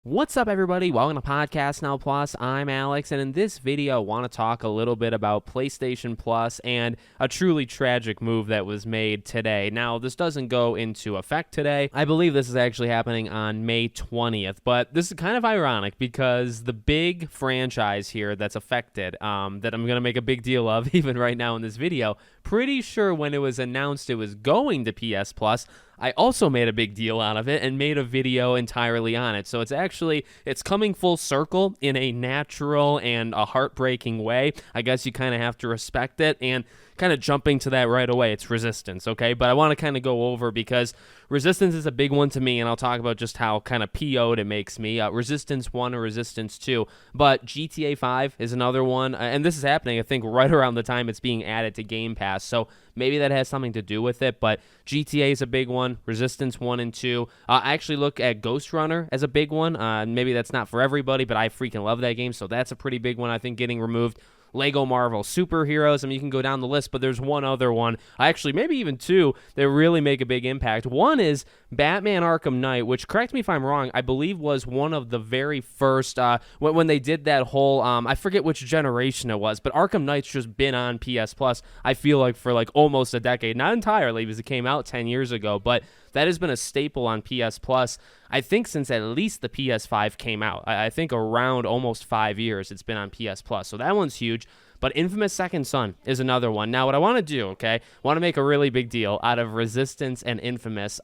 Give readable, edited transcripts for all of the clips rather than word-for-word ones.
What's up, everybody? Welcome to Podcast Now Plus. I'm Alex, and in this video, I want to talk a little bit about PlayStation Plus and a truly tragic move that was made today. Now, this doesn't go into effect today. I believe this is actually happening on May 20th, but this is kind of ironic because the big franchise here that's affected, that I'm going to make a big deal of even right now in this video, pretty sure when it was announced it was going to PS Plus, I also made a big deal out of it and made a video entirely on it. So it's coming full circle in a natural and a heartbreaking way. I guess you kind of have to respect it, and kind of jumping to that right away, it's Resistance, okay? But I want to kind of go over because Resistance is a big one to me, and I'll talk about just how kind of PO'd it makes me. Resistance 1 or Resistance 2, but GTA 5 is another one, and this is happening, I think, right around the time it's being added to Game Pass, so maybe that has something to do with it, but GTA is a big one, Resistance 1 and 2. I actually look at Ghost Runner as a big one. Maybe that's not for everybody, but I freaking love that game, so that's a pretty big one, I think, getting removed. Lego Marvel Superheroes. I mean, you can go down the list, but there's one other one, actually maybe even two, that really make a big impact. One is Batman Arkham Knight, which, correct me if I'm wrong, I believe was one of the very first, when they did that whole, I forget which generation it was, but Arkham Knight's just been on PS Plus, I feel like, for like almost a decade. Not entirely, because it came out 10 years ago, but that has been a staple on PS Plus, I think, since at least the PS5 came out. I think around almost 5 years it's been on PS Plus, so that one's huge. But Infamous Second Son is another one. Now, what I want to do, okay, I want to make a really big deal out of Resistance and Infamous.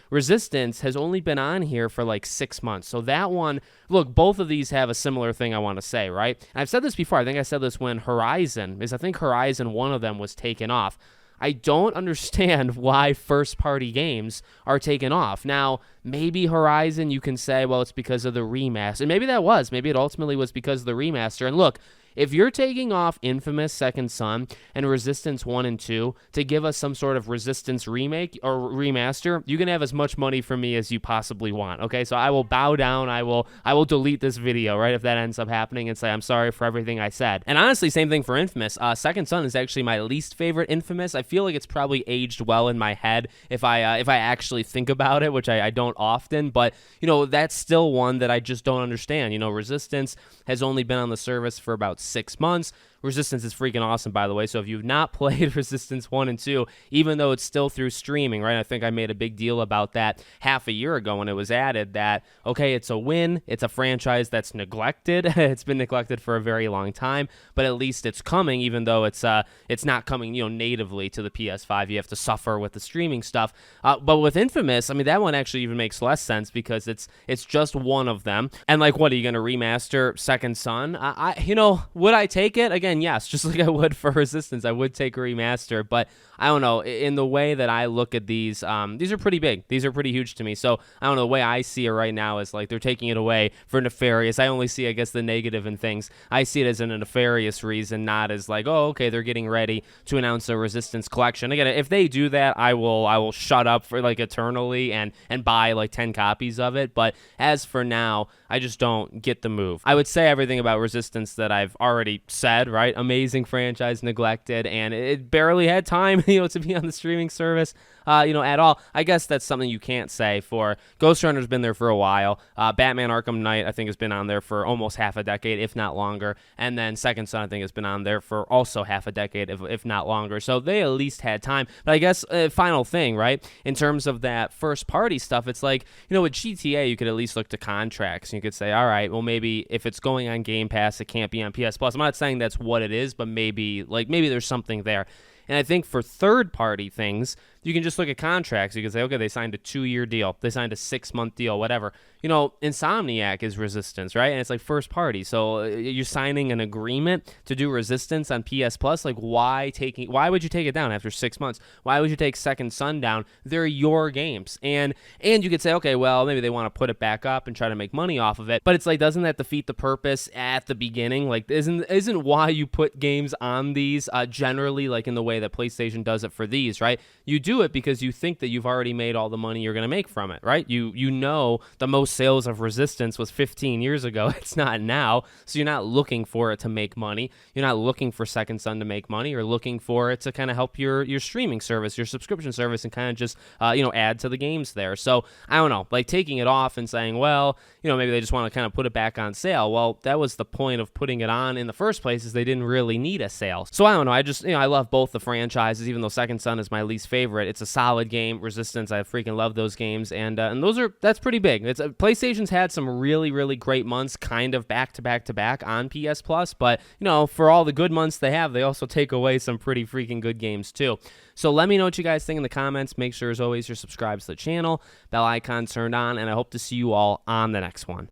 Resistance has only been on here for like 6 months. So that one, look, both of these have a similar thing I want to say, right? And I've said this before. I think I said this when Horizon, one of them was taken off. I don't understand why first-party games are taken off. Now, maybe Horizon, you can say, well, it's because of the remaster. And maybe that was. Maybe it ultimately was because of the remaster. And look, if you're taking off Infamous Second Son and Resistance 1 and 2 to give us some sort of Resistance remake or remaster, you can have as much money from me as you possibly want, okay? So I will bow down. I will delete this video, right, if that ends up happening, and say I'm sorry for everything I said. And honestly, same thing for Infamous. Second Son is actually my least favorite Infamous. I feel like it's probably aged well in my head if I actually think about it, which I don't often, but, you know, that's still one that I just don't understand. You know, Resistance has only been on the service for about 6 months. Resistance is freaking awesome, by the way, so if you've not played Resistance 1 and 2, even though it's still through streaming, right, I think I made a big deal about that half a year ago when it was added, that, okay, it's a win, it's a franchise that's neglected, it's been neglected for a very long time, but at least it's coming, even though it's not coming, you know, natively to the PS5, you have to suffer with the streaming stuff, but with Infamous, I mean, that one actually even makes less sense, because it's just one of them, and like, what, are you going to remaster Second Son? You know, would I take it? Again, yes, just like I would for Resistance, I would take a remaster, but I don't know, in the way that I look at these are pretty big, these are pretty huge to me, so I don't know, the way I see it right now is like they're taking it away for nefarious. I only see, I guess, the negative in things. I see it as a nefarious reason, not as like, oh, okay, they're getting ready to announce a Resistance collection. Again, if they do that, I will shut up for like eternally and buy like 10 copies of it, but as for now, I just don't get the move. I would say everything about Resistance that I've already said, right? Amazing franchise, neglected, and it barely had time, you know, to be on the streaming service, you know, at all. I guess that's something you can't say for Ghost Runner's been there for a while. Batman Arkham Knight, I think, has been on there for almost half a decade, if not longer. And then Second Son, I think, has been on there for also half a decade, if not longer. So they at least had time. But I guess, final thing, right? In terms of that first party stuff, it's like, you know, with GTA, you could at least look to contracts. You could say, all right, well, maybe if it's going on Game Pass, it can't be on PS Plus. I'm not saying that's what it is, but maybe there's something there. And I think for third-party things, you can just look at contracts. You can say, okay, they signed a 2-year deal. They signed a 6-month deal, whatever. You know, Insomniac is Resistance, right? And it's like first party. So you're signing an agreement to do Resistance on PS Plus. Like, why would you take it down after 6 months? Why would you take Second Son down? They're your games. And you could say, okay, well, maybe they want to put it back up and try to make money off of it. But it's like, doesn't that defeat the purpose at the beginning? Like, isn't why you put games on these generally like in the way that PlayStation does it for these, right? You do it because you think that you've already made all the money you're going to make from it, right? You know the most sales of Resistance was 15 years ago. It's not now. So you're not looking for it to make money. You're not looking for Second Son to make money. You're looking for it to kind of help your streaming service, your subscription service, and kind of just add to the games there. So I don't know, like taking it off and saying, well, maybe they just want to kind of put it back on sale. Well, that was the point of putting it on in the first place, is they didn't really need a sale. So I don't know. I just, I love both the franchises, even though Second Son is my least favorite. It's a solid game. Resistance, I freaking love those games. And that's pretty big. PlayStation's had some really, really great months kind of back to back to back on PS Plus. But, for all the good months they have, they also take away some pretty freaking good games too. So let me know what you guys think in the comments. Make sure, as always, you're subscribed to the channel, bell icon turned on, and I hope to see you all on the next one.